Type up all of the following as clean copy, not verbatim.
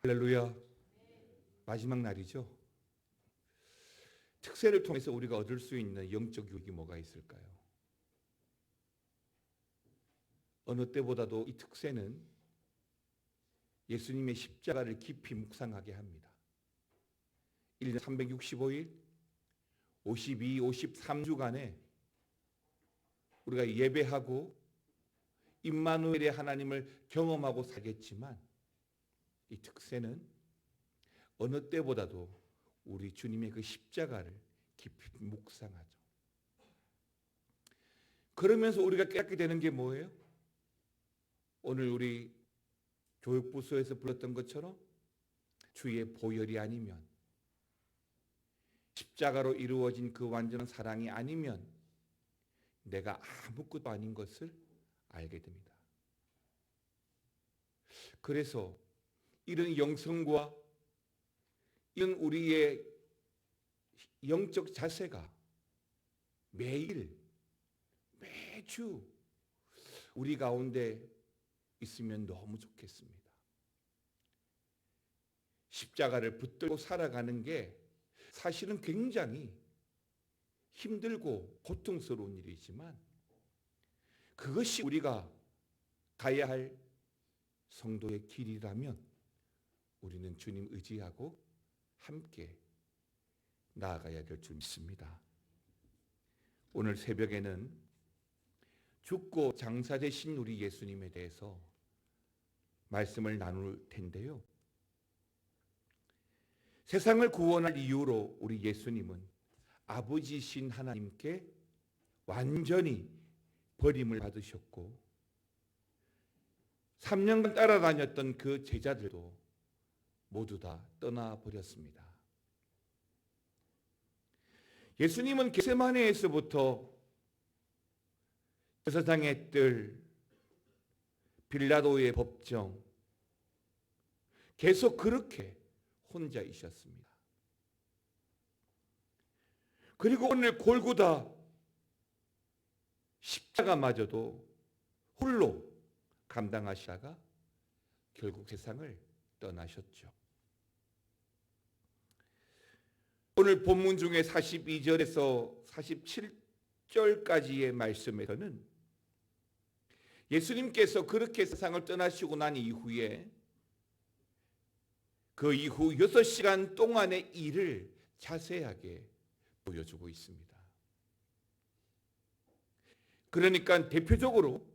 할렐루야. 마지막 날이죠. 특세를 통해서 우리가 얻을 수 있는 영적 유익이 뭐가 있을까요? 어느 때보다도 이 특세는 예수님의 십자가를 깊이 묵상하게 합니다. 1년 365일 52, 53주간에 우리가 예배하고 임마누엘의 하나님을 경험하고 살겠지만 이 특세는 어느 때보다도 우리 주님의 그 십자가를 깊이 묵상하죠. 그러면서 우리가 깨닫게 되는 게 뭐예요? 오늘 우리 교육부서에서 불렀던 것처럼 주의 보혈이 아니면, 십자가로 이루어진 그 완전한 사랑이 아니면 내가 아무것도 아닌 것을 알게 됩니다. 그래서 이런 영성과 이런 우리의 영적 자세가 매일 매주 우리 가운데 있으면 너무 좋겠습니다. 십자가를 붙들고 살아가는 게 사실은 굉장히 힘들고 고통스러운 일이지만 그것이 우리가 가야 할 성도의 길이라면 우리는 주님 의지하고 함께 나아가야 될 줄 믿습니다. 오늘 새벽에는 죽고 장사되신 우리 예수님에 대해서 말씀을 나눌 텐데요. 세상을 구원할 이유로 우리 예수님은 아버지신 하나님께 완전히 버림을 받으셨고 3년간 따라다녔던 그 제자들도 모두 다 떠나버렸습니다. 예수님은 겟세마네에서부터 세상의 뜰, 빌라도의 법정, 계속 그렇게 혼자이셨습니다. 그리고 오늘 골고다 십자가마저도 홀로 감당하시다가 결국 세상을 떠나셨죠. 오늘 본문 중에 42절에서 47절까지의 말씀에서는 예수님께서 그렇게 세상을 떠나시고 난 이후에 그 이후 6시간 동안의 일을 자세하게 보여주고 있습니다. 그러니까 대표적으로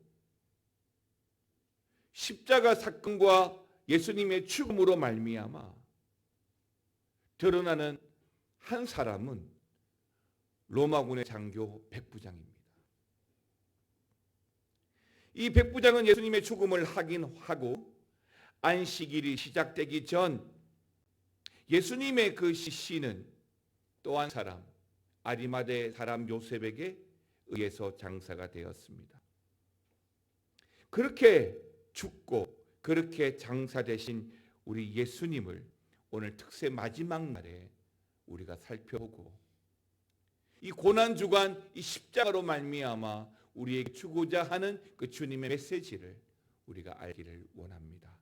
십자가 사건과 예수님의 죽음으로 말미암아 드러나는 한 사람은 로마군의 장교 백부장입니다. 이 백부장은 예수님의 죽음을 확인하고 안식일이 시작되기 전 예수님의 그 시신은 또 한 사람, 아리마대 사람 요셉에게 의해서 장사가 되었습니다. 그렇게 죽고 그렇게 장사되신 우리 예수님을 오늘 특세 마지막 날에 우리가 살펴보고 이 고난주간 이 십자가로 말미암아 우리에게 주고자 하는 그 주님의 메시지를 우리가 알기를 원합니다.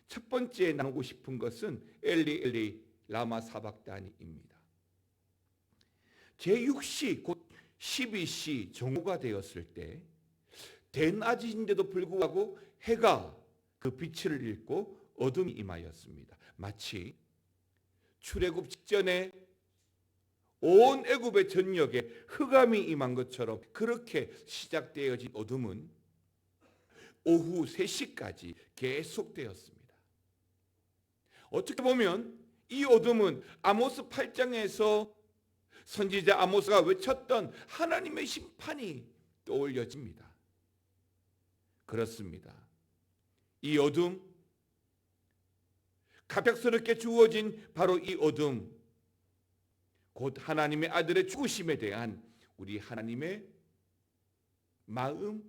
첫 번째 나누고 싶은 것은 엘리 엘리 라마 사박다니입니다. 제6시 곧 12시 정오가 되었을 때 대낮인데도 불구하고 해가 그 빛을 잃고 어둠이 임하였습니다. 마치 출애굽 직전에 온 애굽의 전역에 흑암이 임한 것처럼 그렇게 시작되어진 어둠은 오후 3시까지 계속되었습니다. 어떻게 보면 이 어둠은 아모스 8장에서 선지자 아모스가 외쳤던 하나님의 심판이 떠올려집니다. 그렇습니다. 이 어둠, 갑작스럽게 주어진 바로 이 어둠, 곧 하나님의 아들의 죽으심에 대한 우리 하나님의 마음,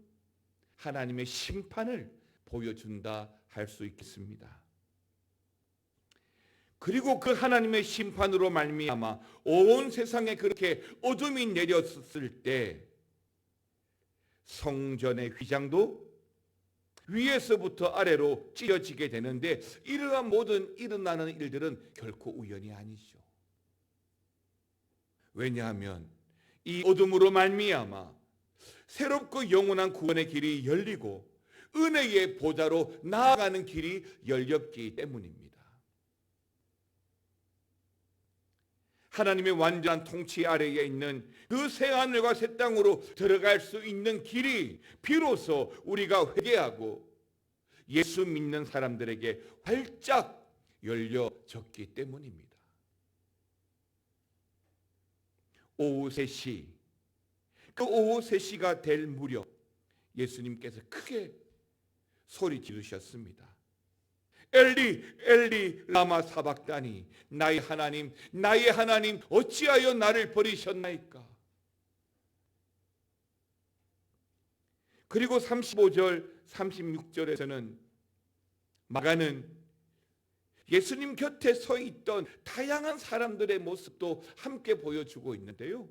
하나님의 심판을 보여준다 할 수 있겠습니다. 그리고 그 하나님의 심판으로 말미암아 온 세상에 그렇게 어둠이 내렸을 때 성전의 휘장도 위에서부터 아래로 찢어지게 되는데, 이러한 모든 일어나는 일들은 결코 우연이 아니죠. 왜냐하면 이 어둠으로 말미암아 새롭고 영원한 구원의 길이 열리고 은혜의 보좌로 나아가는 길이 열렸기 때문입니다. 하나님의 완전한 통치 아래에 있는 그 새하늘과 새 땅으로 들어갈 수 있는 길이 비로소 우리가 회개하고 예수 믿는 사람들에게 활짝 열려졌기 때문입니다. 오후 3시, 그 오후 3시가 될 무렵 예수님께서 크게 소리 지르셨습니다. 엘리 엘리 라마 사박다니, 나의 하나님 나의 하나님 어찌하여 나를 버리셨나이까. 그리고 35절 36절에서는 마가는 예수님 곁에 서 있던 다양한 사람들의 모습도 함께 보여주고 있는데요,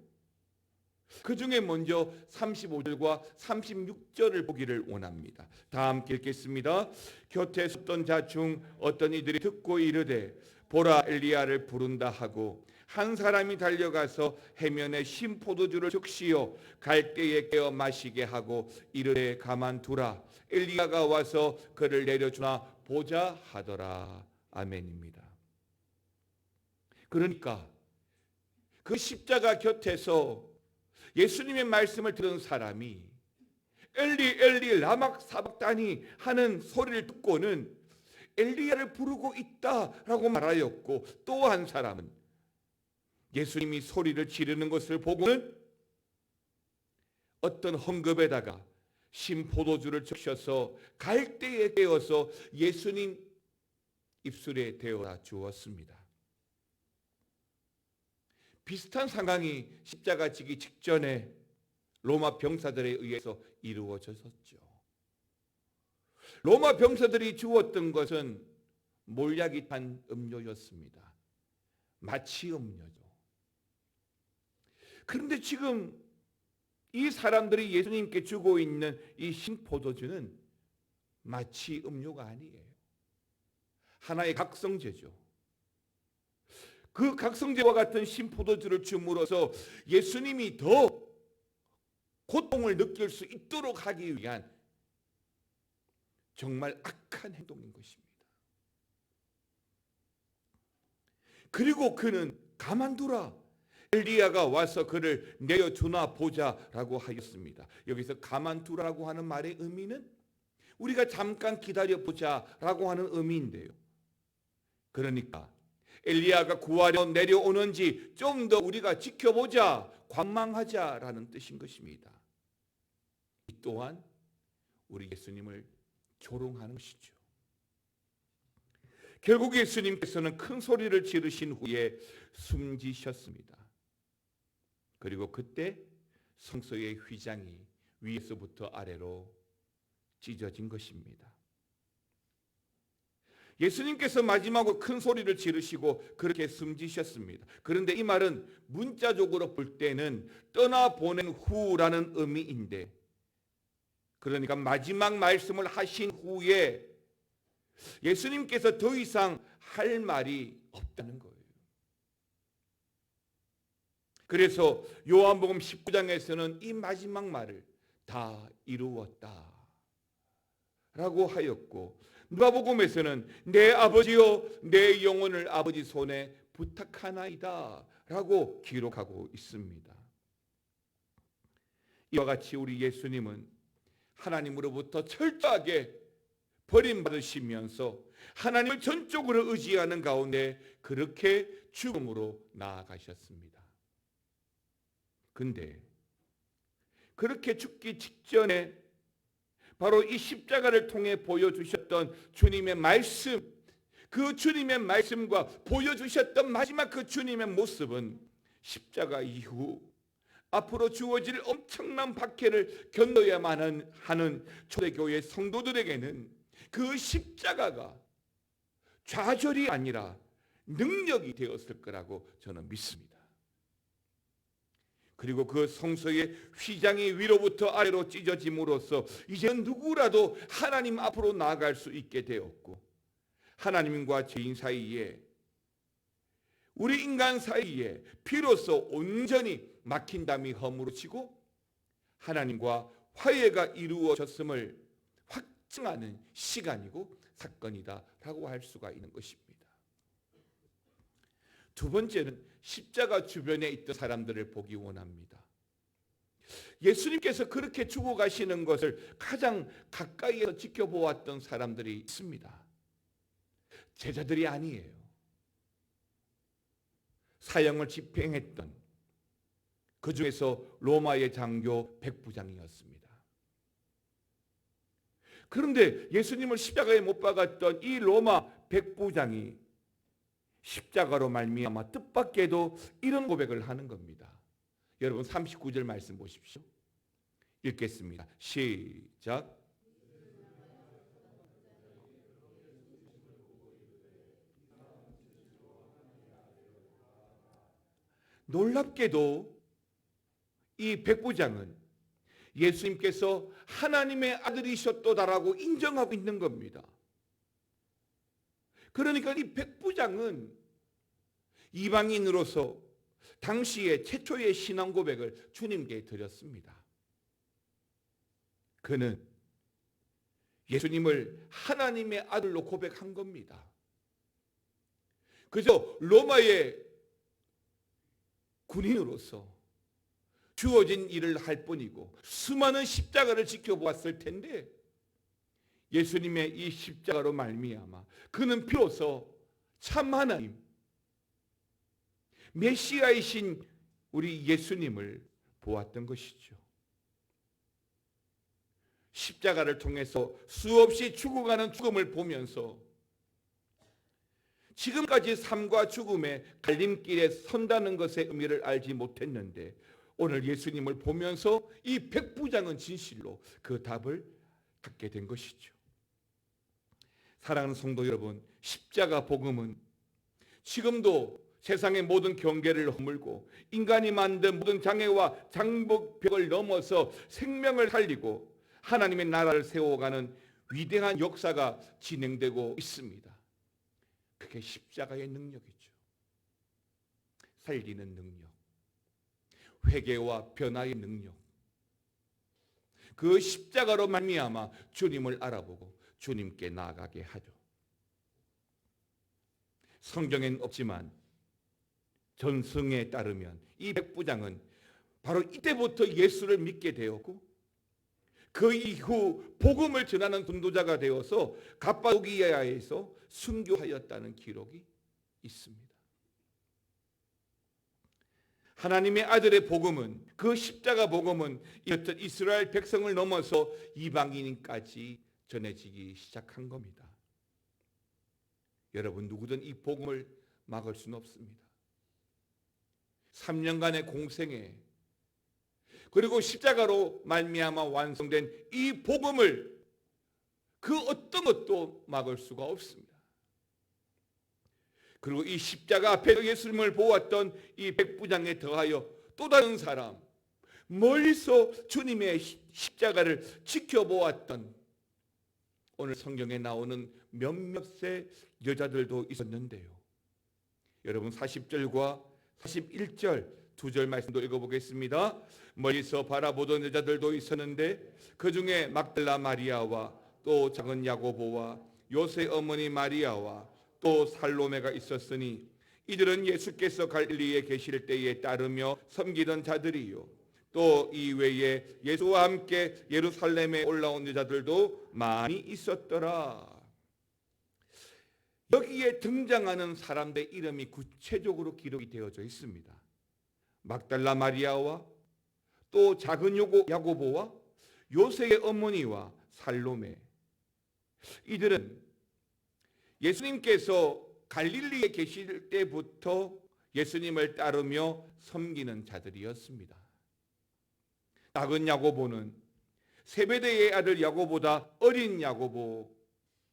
그 중에 먼저 35절과 36절을 보기를 원합니다. 다 함께 읽겠습니다. 곁에 섰던 자 중 어떤 이들이 듣고 이르되 보라 엘리야를 부른다 하고, 한 사람이 달려가서 해면에 신 포도주를 적시어 갈대에 깨어 마시게 하고 이르되 가만두라, 엘리야가 와서 그를 내려주나 보자 하더라. 아멘입니다. 그러니까 그 십자가 곁에서 예수님의 말씀을 들은 사람이 엘리 엘리 라마 사박다니 하는 소리를 듣고는 엘리야를 부르고 있다라고 말하였고, 또 한 사람은 예수님이 소리를 지르는 것을 보고는 어떤 헝겊에다가 신 포도주를 적셔서 갈대에 깨어서 예수님 입술에 대어다 주었습니다. 비슷한 상황이 십자가 지기 직전에 로마 병사들에 의해서 이루어졌었죠. 로마 병사들이 주었던 것은 몰약이 탄 음료였습니다. 마취 음료죠. 그런데 지금 이 사람들이 예수님께 주고 있는 이 신포도주는 마취 음료가 아니에요. 하나의 각성제죠. 그 각성제와 같은 신포도주를 줌으로써 예수님이 더 고통을 느낄 수 있도록 하기 위한 정말 악한 행동인 것입니다. 그리고 그는 가만두라, 엘리야가 와서 그를 내어주나 보자라고 하였습니다. 여기서 가만두라고 하는 말의 의미는 우리가 잠깐 기다려보자라고 하는 의미인데요, 그러니까 엘리야가 구하려 내려오는지 좀 더 우리가 지켜보자, 관망하자라는 뜻인 것입니다. 이 또한 우리 예수님을 조롱하는 것이죠. 결국 예수님께서는 큰 소리를 지르신 후에 숨지셨습니다. 그리고 그때 성소의 휘장이 위에서부터 아래로 찢어진 것입니다. 예수님께서 마지막으로 큰 소리를 지르시고 그렇게 숨지셨습니다. 그런데 이 말은 문자적으로 볼 때는 떠나보낸 후라는 의미인데, 그러니까 마지막 말씀을 하신 후에 예수님께서 더 이상 할 말이 없다는 거예요. 그래서 요한복음 19장에서는 이 마지막 말을 다 이루었다 라고 하였고, 누가복음에서는 내 아버지여 내 영혼을 아버지 손에 부탁하나이다 라고 기록하고 있습니다. 이와 같이 우리 예수님은 하나님으로부터 철저하게 버림받으시면서 하나님을 전적으로 의지하는 가운데 그렇게 죽음으로 나아가셨습니다. 근데 그렇게 죽기 직전에 바로 이 십자가를 통해 보여주셨던 주님의 말씀, 그 주님의 말씀과 보여주셨던 마지막 그 주님의 모습은 십자가 이후 앞으로 주어질 엄청난 박해를 견뎌야만 하는 초대교회 성도들에게는 그 십자가가 좌절이 아니라 능력이 되었을 거라고 저는 믿습니다. 그리고 그 성소의 휘장이 위로부터 아래로 찢어짐으로써 이제 누구라도 하나님 앞으로 나아갈 수 있게 되었고, 하나님과 죄인 사이에, 우리 인간 사이에 비로소 온전히 막힌 담이 허물어지고 하나님과 화해가 이루어졌음을 확증하는 시간이고 사건이다라고 할 수가 있는 것입니다. 두 번째는 십자가 주변에 있던 사람들을 보기 원합니다. 예수님께서 그렇게 죽어가시는 것을 가장 가까이에서 지켜보았던 사람들이 있습니다. 제자들이 아니에요. 사형을 집행했던, 그 중에서 로마의 장교 백부장이었습니다. 그런데 예수님을 십자가에 못 박았던 이 로마 백부장이 십자가로 말미암아 뜻밖에도 이런 고백을 하는 겁니다. 여러분 39절 말씀 보십시오. 읽겠습니다. 시작. 놀랍게도 이 백부장은 예수님께서 하나님의 아들이셨도다라고 인정하고 있는 겁니다. 그러니까 이 백부장은 이방인으로서 당시의 최초의 신앙 고백을 주님께 드렸습니다. 그는 예수님을 하나님의 아들로 고백한 겁니다. 그저 로마의 군인으로서 주어진 일을 할 뿐이고 수많은 십자가를 지켜보았을 텐데, 예수님의 이 십자가로 말미암아 그는 비로소 참 하나님, 메시아이신 우리 예수님을 보았던 것이죠. 십자가를 통해서 수없이 죽어가는 죽음을 보면서 지금까지 삶과 죽음의 갈림길에 선다는 것의 의미를 알지 못했는데, 오늘 예수님을 보면서 이 백부장은 진실로 그 답을 갖게 된 것이죠. 사랑하는 성도 여러분, 십자가 복음은 지금도 세상의 모든 경계를 허물고 인간이 만든 모든 장애와 장벽을 넘어서 생명을 살리고 하나님의 나라를 세워가는 위대한 역사가 진행되고 있습니다. 그게 십자가의 능력이죠. 살리는 능력, 회개와 변화의 능력. 그 십자가로 말미암아 주님을 알아보고 주님께 나아가게 하죠. 성경엔 없지만 전승에 따르면 이 백부장은 바로 이때부터 예수를 믿게 되었고, 그 이후 복음을 전하는 전도자가 되어서 갑바도기아에서 순교하였다는 기록이 있습니다. 하나님의 아들의 복음은, 그 십자가 복음은 이스라엘 백성을 넘어서 이방인까지 전해지기 시작한 겁니다. 여러분, 누구든 이 복음을 막을 수는 없습니다. 3년간의 공생에, 그리고 십자가로 말미암아 완성된 이 복음을 그 어떤 것도 막을 수가 없습니다. 그리고 이 십자가 앞에서 예수님을 보았던 이 백부장에 더하여 또 다른 사람, 멀리서 주님의 십자가를 지켜보았던, 오늘 성경에 나오는 몇몇의 여자들도 있었는데요. 여러분 40절과 41절 두 절 말씀도 읽어보겠습니다. 멀리서 바라보던 여자들도 있었는데 그 중에 막달라 마리아와 또 작은 야고보와 요새 어머니 마리아와 또 살로메가 있었으니 이들은 예수께서 갈릴리에 계실 때에 따르며 섬기던 자들이요, 또 이외에 예수와 함께 예루살렘에 올라온 여자들도 많이 있었더라. 여기에 등장하는 사람들의 이름이 구체적으로 기록이 되어져 있습니다. 막달라 마리아와 또 작은 야고보와 요새의 어머니와 살로메. 이들은 예수님께서 갈릴리에 계실 때부터 예수님을 따르며 섬기는 자들이었습니다. 작은 야고보는 세베대의 아들 야고보다 어린 야고보,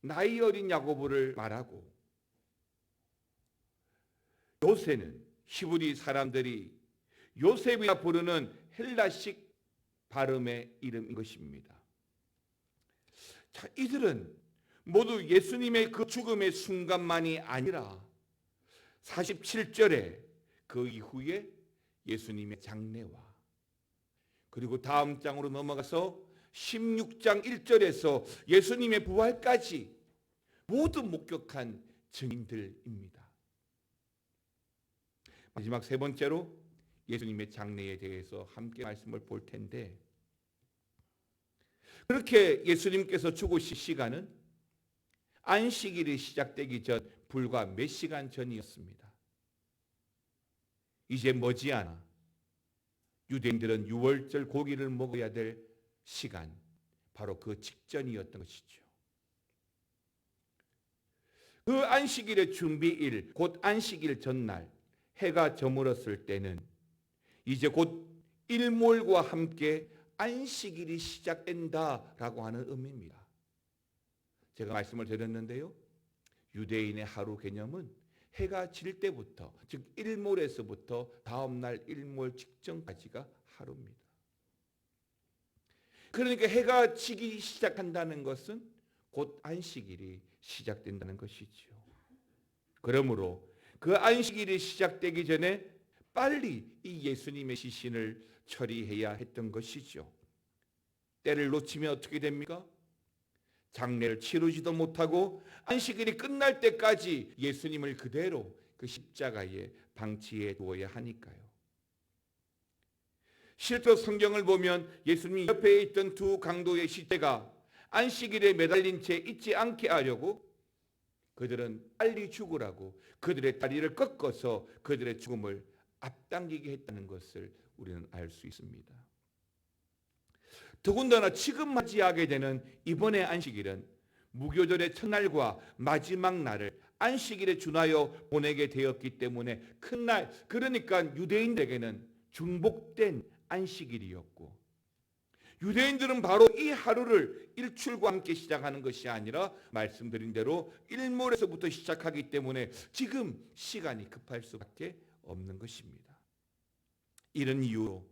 나이 어린 야고보를 말하고, 요새는 히브리 사람들이 요셉이라 부르는 헬라식 발음의 이름인 것입니다. 자, 이들은 모두 예수님의 그 죽음의 순간만이 아니라 47절에 그 이후에 예수님의 장례와 그리고 다음 장으로 넘어가서 16장 1절에서 예수님의 부활까지 모두 목격한 증인들입니다. 마지막 세 번째로 예수님의 장례에 대해서 함께 말씀을 볼 텐데, 그렇게 예수님께서 죽으실 시간은 안식일이 시작되기 전 불과 몇 시간 전이었습니다. 이제 머지않아 유대인들은 유월절 고기를 먹어야 될 시간, 바로 그 직전이었던 것이죠. 그 안식일의 준비일, 곧 안식일 전날 해가 저물었을 때는 이제 곧 일몰과 함께 안식일이 시작된다라고 하는 의미입니다. 제가 말씀을 드렸는데요, 유대인의 하루 개념은 해가 질 때부터, 즉 일몰에서부터 다음날 일몰 직전까지가 하루입니다. 그러니까 해가 지기 시작한다는 것은 곧 안식일이 시작된다는 것이죠. 그러므로 그 안식일이 시작되기 전에 빨리 이 예수님의 시신을 처리해야 했던 것이죠. 때를 놓치면 어떻게 됩니까? 장례를 치르지도 못하고 안식일이 끝날 때까지 예수님을 그대로 그 십자가에 방치해 두어야 하니까요. 실제 성경을 보면 예수님 옆에 있던 두 강도의 시체가 안식일에 매달린 채 있지 않게 하려고 그들은 빨리 죽으라고 그들의 다리를 꺾어서 그들의 죽음을 앞당기게 했다는 것을 우리는 알 수 있습니다. 더군다나 지금 맞이하게 되는 이번의 안식일은 무교절의 첫날과 마지막 날을 안식일에 준하여 보내게 되었기 때문에 큰 날, 그러니까 유대인들에게는 중복된 안식일이었고, 유대인들은 바로 이 하루를 일출과 함께 시작하는 것이 아니라 말씀드린 대로 일몰에서부터 시작하기 때문에 지금 시간이 급할 수밖에 없는 것입니다. 이런 이유로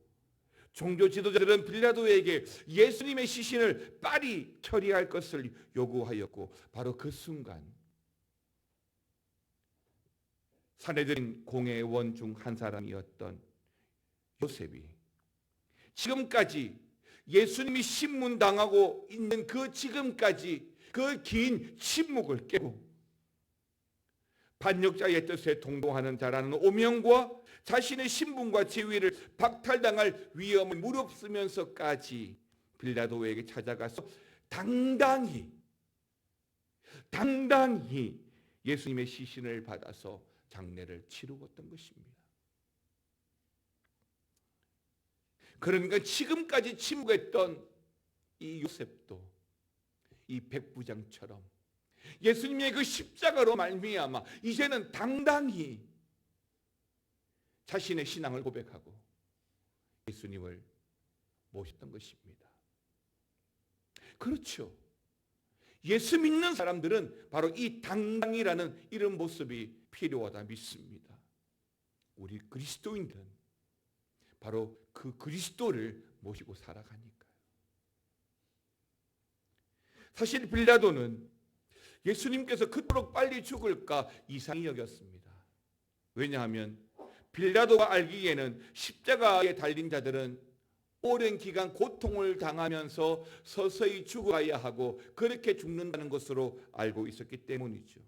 종교 지도자들은 빌라도에게 예수님의 시신을 빨리 처리할 것을 요구하였고, 바로 그 순간 산헤드린 공회원 중 한 사람이었던 요셉이 지금까지 예수님이 신문당하고 있는 그 지금까지 그 긴 침묵을 깨고 반역자의 뜻에 동동하는 자라는 오명과 자신의 신분과 지위를 박탈당할 위험을 무릅쓰면서까지 빌라도에게 찾아가서 당당히 예수님의 시신을 받아서 장례를 치루었던 것입니다. 그러니까 지금까지 침묵했던 이 요셉도 이 백부장처럼 예수님의 그 십자가로 말미암아 이제는 당당히 자신의 신앙을 고백하고 예수님을 모셨던 것입니다. 그렇죠. 예수 믿는 사람들은 바로 이 당당이라는 이런 모습이 필요하다 믿습니다. 우리 그리스도인들은 바로 그 그리스도를 모시고 살아가니까요. 사실 빌라도는 예수님께서 그토록 빨리 죽을까 이상히 여겼습니다. 왜냐하면 빌라도가 알기에는 십자가에 달린 자들은 오랜 기간 고통을 당하면서 서서히 죽어야 하고 그렇게 죽는다는 것으로 알고 있었기 때문이죠.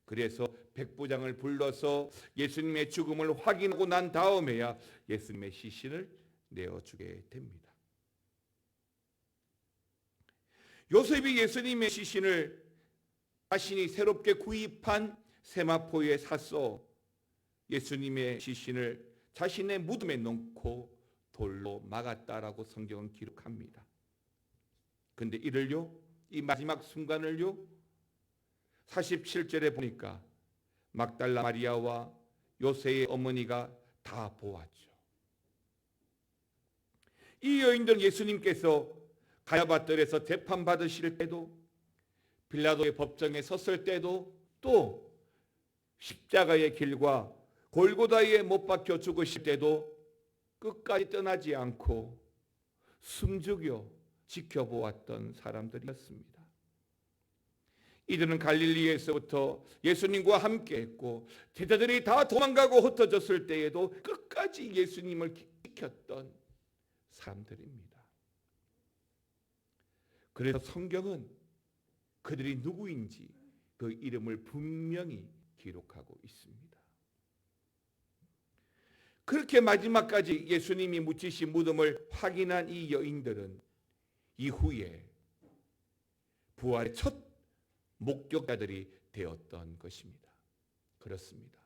그래서 백부장을 불러서 예수님의 죽음을 확인하고 난 다음에야 예수님의 시신을 내어주게 됩니다. 요셉이 예수님의 시신을 자신이 새롭게 구입한 세마포에 사서 예수님의 시신을 자신의 무덤에 넣고 돌로 막았다라고 성경은 기록합니다. 근데 이를요, 이 마지막 순간을요, 47절에 보니까 막달라 마리아와 요새의 어머니가 다 보았죠. 이 여인들은 예수님께서 가야바뜰에서 재판받으실 때도, 빌라도의 법정에 섰을 때도, 또 십자가의 길과 골고다에 못 박혀 죽으실 때도 끝까지 떠나지 않고 숨죽여 지켜보았던 사람들이었습니다. 이들은 갈릴리에서부터 예수님과 함께했고 제자들이 다 도망가고 흩어졌을 때에도 끝까지 예수님을 지켰던 사람들입니다. 그래서 성경은 그들이 누구인지 그 이름을 분명히 기록하고 있습니다. 그렇게 마지막까지 예수님이 묻히신 무덤을 확인한 이 여인들은 이후에 부활의 첫 목격자들이 되었던 것입니다. 그렇습니다.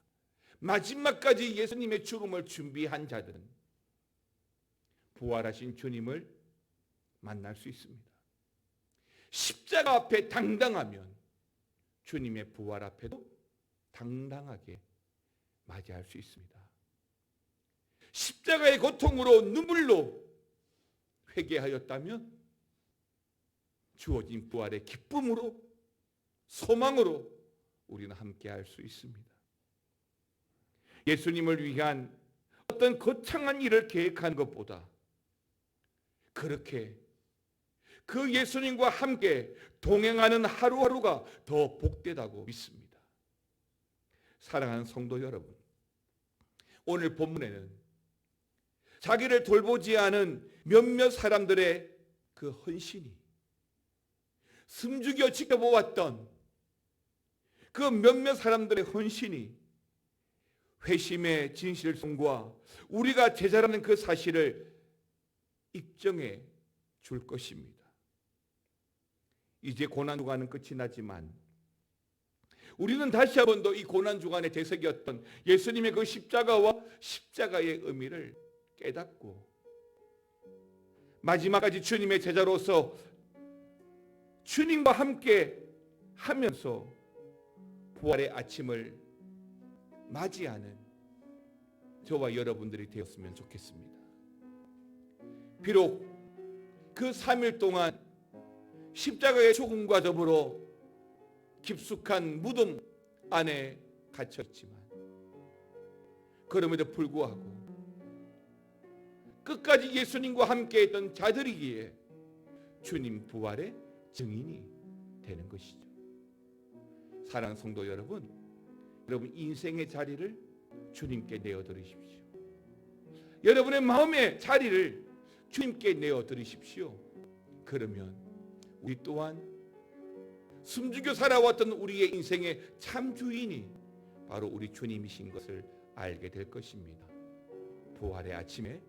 마지막까지 예수님의 죽음을 준비한 자들은 부활하신 주님을 만날 수 있습니다. 십자가 앞에 당당하면 주님의 부활 앞에도 당당하게 맞이할 수 있습니다. 십자가의 고통으로 눈물로 회개하였다면 주어진 부활의 기쁨으로 소망으로 우리는 함께할 수 있습니다. 예수님을 위한 어떤 거창한 일을 계획한 것보다 그렇게 그 예수님과 함께 동행하는 하루하루가 더 복되다고 믿습니다. 사랑하는 성도 여러분, 오늘 본문에는 자기를 돌보지 않은 몇몇 사람들의 그 헌신이, 숨죽여 지켜보았던 그 몇몇 사람들의 헌신이 회심의 진실성과 우리가 제자라는 그 사실을 입증해 줄 것입니다. 이제 고난주간은 끝이 나지만 우리는 다시 한번 더 이 고난주간의 대석이었던 예수님의 그 십자가와 십자가의 의미를 깨닫고 마지막까지 주님의 제자로서 주님과 함께 하면서 부활의 아침을 맞이하는 저와 여러분들이 되었으면 좋겠습니다. 비록 그 3일 동안 십자가의 죽음과 더불어 깊숙한 무덤 안에 갇혔지만 그럼에도 불구하고 끝까지 예수님과 함께했던 자들이기에 주님 부활의 증인이 되는 것이죠. 사랑하는 성도 여러분, 여러분 인생의 자리를 주님께 내어드리십시오. 여러분의 마음의 자리를 주님께 내어드리십시오. 그러면 우리 또한 숨죽여 살아왔던 우리의 인생의 참 주인이 바로 우리 주님이신 것을 알게 될 것입니다. 부활의 아침에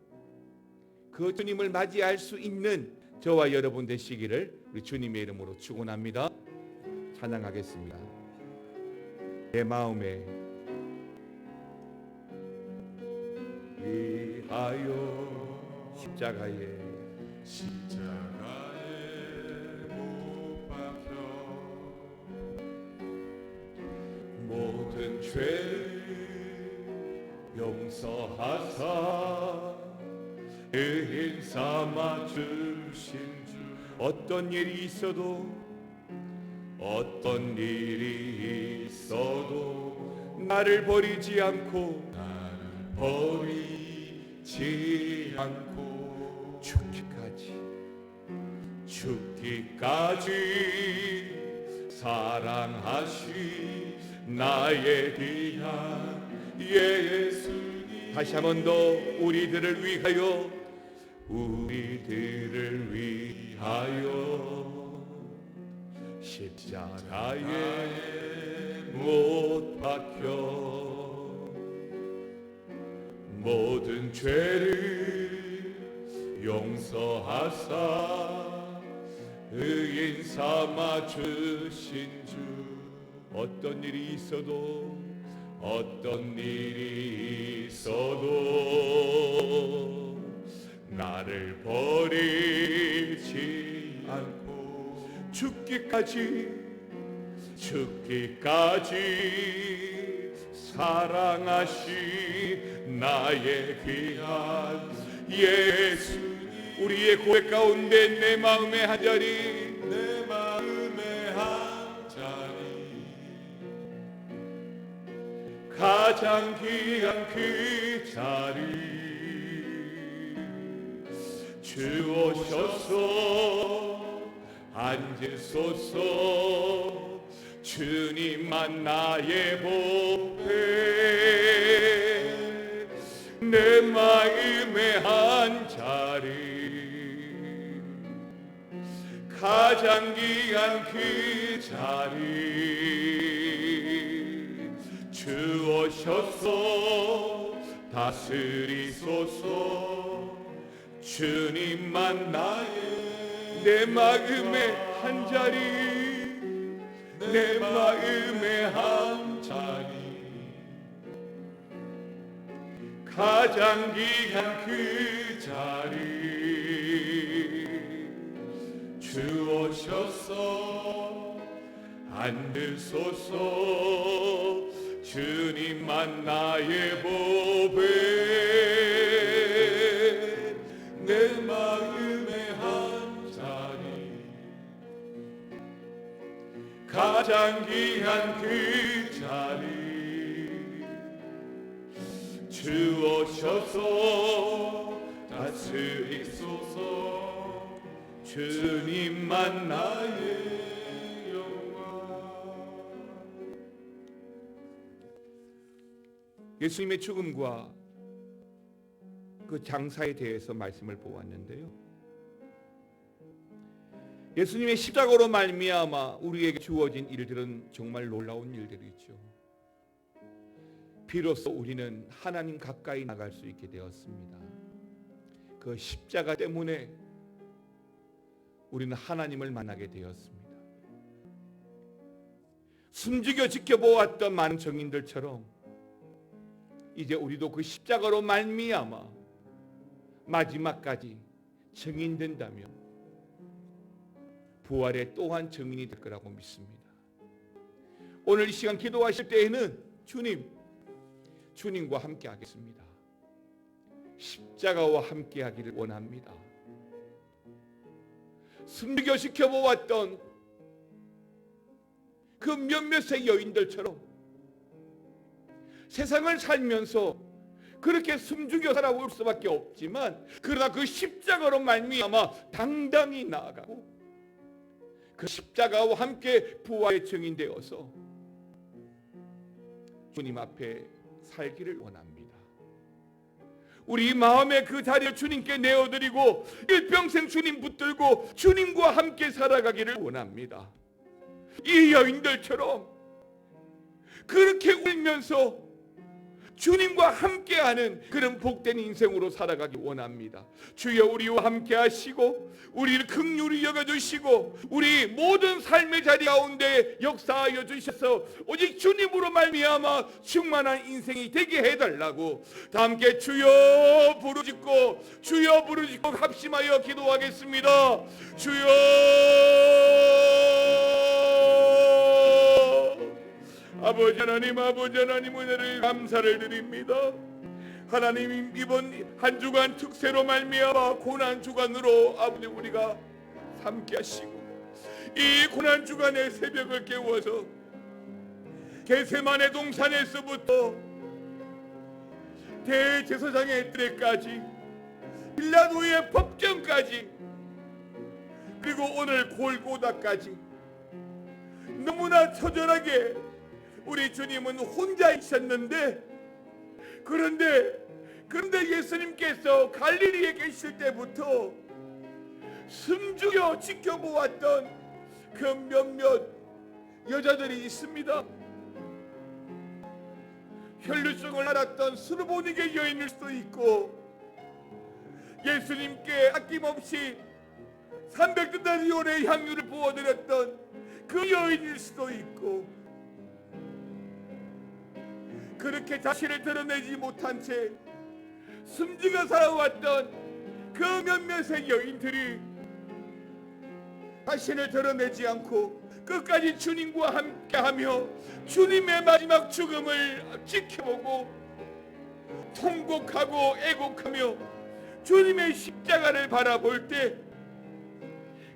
그 주님을 맞이할 수 있는 저와 여러분 되시기를 우리 주님의 이름으로 축원합니다. 찬양하겠습니다. 내 마음에 위하여 십자가에 못 박혀 모든 죄를 용서하사 의인 삼아 주신 주, 어떤 일이 있어도 나를 버리지 않고 죽기까지 사랑하시 나의 귀한 예수님. 다시 한 번 더 우리들을 위하여 십자가에 못 박혀 모든 죄를 용서하사 의인 삼아 주신 주, 어떤 일이 있어도 나를 버리지 않고 죽기까지 사랑하시 나의 귀한 예수님. 우리의 고백 가운데 내 마음의 한 자리 가장 귀한 그 자리 주 오셔서 앉으소서. 주님만 나의 보배, 내 마음의 한 자리, 가장 귀한 그 자리. 주 오셔서 다스리소서. 주님만 나의 내 마음의 한 자리, 내 마음의 한 자리, 가장 귀한 그 자리. 주 오셔서 앉으소서. 주님만 나의 보배, 내 마음의 한 자리, 가장 귀한 그 자리. 주 오셔서 다스리소서. 주님만 나의 영광. 예수님의 죽음과 그 장사에 대해서 말씀을 보았는데요, 예수님의 십자가로 말미암아 우리에게 주어진 일들은 정말 놀라운 일들이죠. 비로소 우리는 하나님 가까이 나갈 수 있게 되었습니다. 그 십자가 때문에 우리는 하나님을 만나게 되었습니다. 숨죽여 지켜보았던 많은 증인들처럼 이제 우리도 그 십자가로 말미암아 마지막까지 증인된다면 부활의 또한 증인이 될 거라고 믿습니다. 오늘 이 시간 기도하실 때에는 주님과 함께 하겠습니다. 십자가와 함께 하기를 원합니다. 숨겨 지켜보았던 그 몇몇의 여인들처럼 세상을 살면서 그렇게 숨죽여 살아올 수밖에 없지만, 그러나 그 십자가로 말미암아 당당히 나아가고 그 십자가와 함께 부활의 증인되어서 주님 앞에 살기를 원합니다. 우리 마음의 그 자리를 주님께 내어드리고 일평생 주님 붙들고 주님과 함께 살아가기를 원합니다. 이 여인들처럼 그렇게 울면서 주님과 함께하는 그런 복된 인생으로 살아가기 원합니다. 주여 우리와 함께 하시고 우리를 긍휼히 여겨주시고 우리 모든 삶의 자리 가운데 역사하여 주셔서 오직 주님으로 말미암아 충만한 인생이 되게 해달라고 다 함께 주여 부르짖고 합심하여 기도하겠습니다. 주여, 아버지 하나님 은혜를 감사를 드립니다. 하나님, 이번 한 주간 특세로 말미암아 고난 주간으로 아버지 우리가 함께 하시고 이 고난 주간의 새벽을 깨워서 겟세마네 동산에서부터 대제사장의 때까지 빌라도의 법정까지 그리고 오늘 골고다까지 너무나 처절하게 우리 주님은 혼자 있었는데, 그런데 예수님께서 갈릴리에 계실 때부터 숨죽여 지켜보았던 그 몇몇 여자들이 있습니다. 혈류증을 앓았던 수르보니게 여인일 수도 있고, 예수님께 아낌없이 300데나리온의 향유를 부어드렸던 그 여인일 수도 있고, 그렇게 자신을 드러내지 못한 채 숨지고 살아왔던 그 몇몇의 여인들이 자신을 드러내지 않고 끝까지 주님과 함께하며 주님의 마지막 죽음을 지켜보고 통곡하고 애곡하며 주님의 십자가를 바라볼 때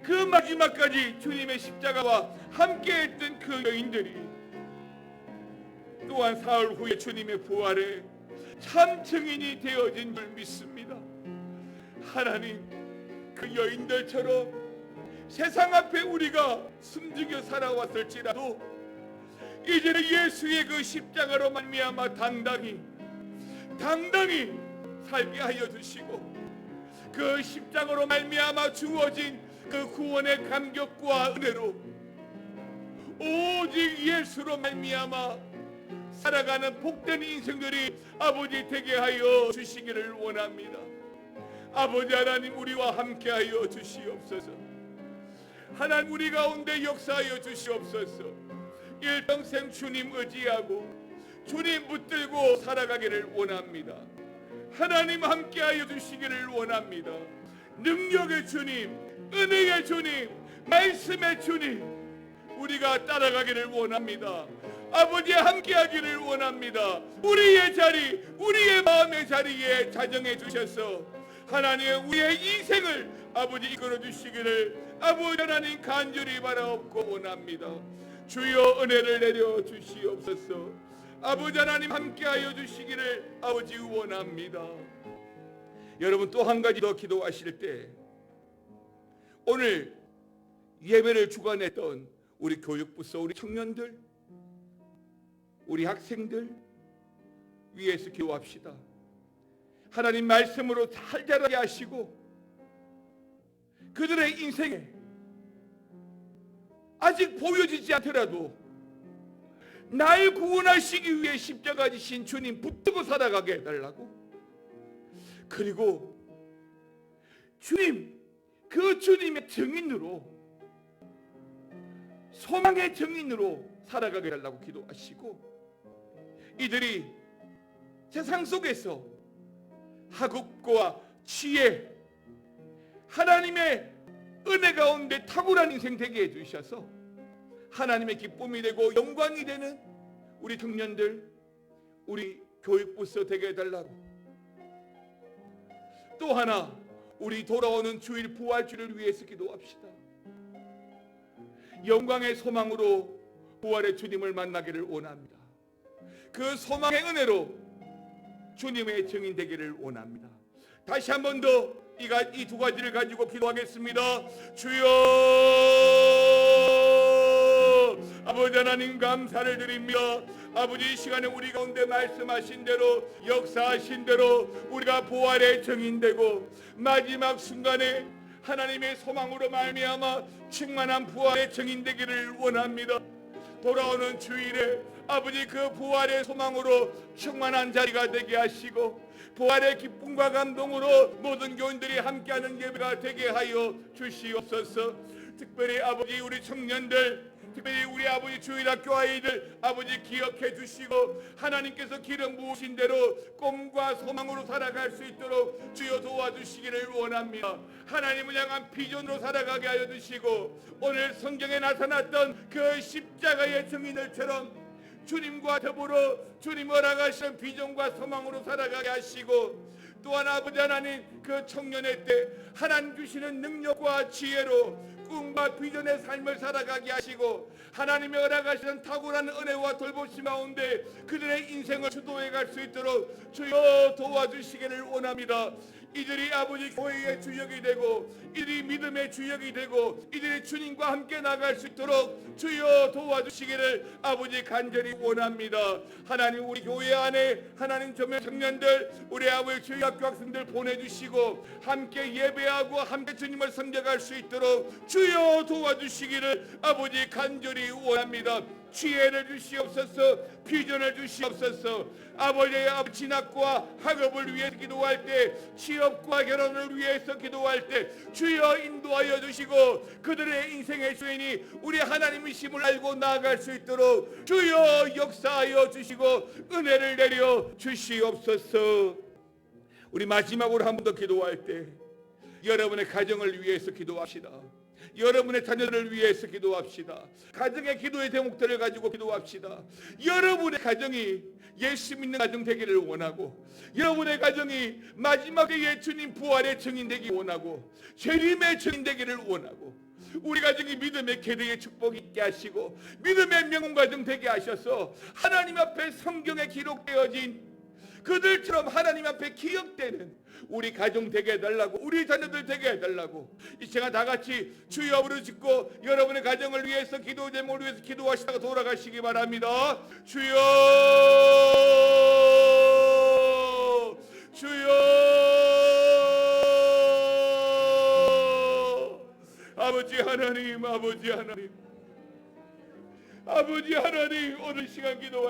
그 마지막까지 주님의 십자가와 함께했던 그 여인들이 또한 사흘 후에 주님의 부활에 참 증인이 되어진 줄 믿습니다. 하나님, 그 여인들처럼 세상 앞에 우리가 숨죽여 살아왔을지라도 이제는 예수의 그 십자가로 말미암아 당당히 살게 하여 주시고, 그 십자가로 말미암아 주어진 그 구원의 감격과 은혜로 오직 예수로 말미암아 살아가는 복된 인생들이 아버지 되게 하여 주시기를 원합니다. 아버지 하나님, 우리와 함께하여 주시옵소서. 하나님, 우리 가운데 역사하여 주시옵소서. 일평생 주님 의지하고 주님 붙들고 살아가기를 원합니다. 하나님 함께하여 주시기를 원합니다. 능력의 주님, 은혜의 주님, 말씀의 주님, 우리가 따라가기를 원합니다. 아버지 함께하기를 원합니다. 우리의 자리, 우리의 마음의 자리에 자정해 주셔서 하나님 우리의 인생을 아버지 이끌어 주시기를 아버지 하나님 간절히 바라옵고 원합니다. 주여 은혜를 내려 주시옵소서. 아버지 하나님 함께하여 주시기를 아버지 원합니다. 여러분, 또 한 가지 더 기도하실 때, 오늘 예배를 주관했던 우리 교육부서 우리 청년들, 우리 학생들 위해서 기도합시다. 하나님 말씀으로 잘 자라게 하시고 그들의 인생에 아직 보여지지 않더라도 날 구원하시기 위해 십자가 지신 주님 붙들고 살아가게 해달라고, 그리고 주님, 그 주님의 증인으로, 소망의 증인으로 살아가게 해달라고 기도하시고, 이들이 세상 속에서 학업과 지혜, 하나님의 은혜 가운데 탁월한 인생 되게 해주셔서 하나님의 기쁨이 되고 영광이 되는 우리 청년들, 우리 교육부서 되게 해달라고, 또 하나 우리 돌아오는 주일 부활주를 위해서 기도합시다. 영광의 소망으로 부활의 주님을 만나기를 원합니다. 그 소망의 은혜로 주님의 증인 되기를 원합니다. 다시 한 번 더 이 두 가지를 가지고 기도하겠습니다. 주여, 아버지 하나님 감사를 드립니다. 아버지, 이 시간에 우리 가운데 말씀하신 대로, 역사하신 대로 우리가 부활의 증인되고 마지막 순간에 하나님의 소망으로 말미암아 충만한 부활의 증인되기를 원합니다. 돌아오는 주일에 아버지 그 부활의 소망으로 충만한 자리가 되게 하시고 부활의 기쁨과 감동으로 모든 교인들이 함께하는 예배가 되게 하여 주시옵소서. 특별히 아버지 우리 청년들, 특별히 우리 아버지 주일학교 아이들 아버지 기억해 주시고 하나님께서 기름 부으신 대로 꿈과 소망으로 살아갈 수 있도록 주여 도와주시기를 원합니다. 하나님을 향한 비전으로 살아가게 하여 주시고 오늘 성경에 나타났던 그 십자가의 증인들처럼 주님과 더불어 주님 허락하시는 비전과 소망으로 살아가게 하시고, 또한 아버지 하나님 그 청년의 때 하나님 주시는 능력과 지혜로 꿈과 비전의 삶을 살아가게 하시고 하나님이 허락하시는 탁월한 은혜와 돌보심 가운데 그들의 인생을 주도해 갈 수 있도록 주여 도와주시기를 원합니다. 이들이 아버지 교회의 주역이 되고 이들이 믿음의 주역이 되고 이들이 주님과 함께 나갈 수 있도록 주여 도와주시기를 아버지 간절히 원합니다. 하나님 우리 교회 안에 하나님 저명 청년들 우리 아버지 주일학교 학생들 보내주시고 함께 예배하고 함께 주님을 섬겨갈 수 있도록 주여 도와주시기를 아버지 간절히 원합니다. 지혜를 주시옵소서, 비전을 주시옵소서. 아버지의 진학과 학업을 위해서 기도할 때, 취업과 결혼을 위해서 기도할 때 주여 인도하여 주시고 그들의 인생의 주인이 우리 하나님이심을 알고 나아갈 수 있도록 주여 역사하여 주시고 은혜를 내려 주시옵소서. 우리 마지막으로 한 번 더 기도할 때 여러분의 가정을 위해서 기도합시다. 여러분의 자녀들을 위해서 기도합시다. 가정의 기도의 대목들을 가지고 기도합시다. 여러분의 가정이 예수 믿는 가정 되기를 원하고 여러분의 가정이 마지막 때에 주님 부활의 증인 되기 원하고 재림의 증인 되기를 원하고 우리 가정이 믿음의 계대의 축복이 있게 하시고 믿음의 명문 가정 되게 하셔서 하나님 앞에 성경에 기록되어진 그들처럼 하나님 앞에 기억되는 우리 가정 되게 해달라고, 우리 자녀들 되게 해달라고 이 시간 다 같이 주여 부르짖고 여러분의 가정을 위해서, 기도 제목을 위해서 기도하시다가 돌아가시기 바랍니다. 주여, 주여, 아버지 하나님, 아버지 하나님, 아버지 하나님, 오늘 시간 기도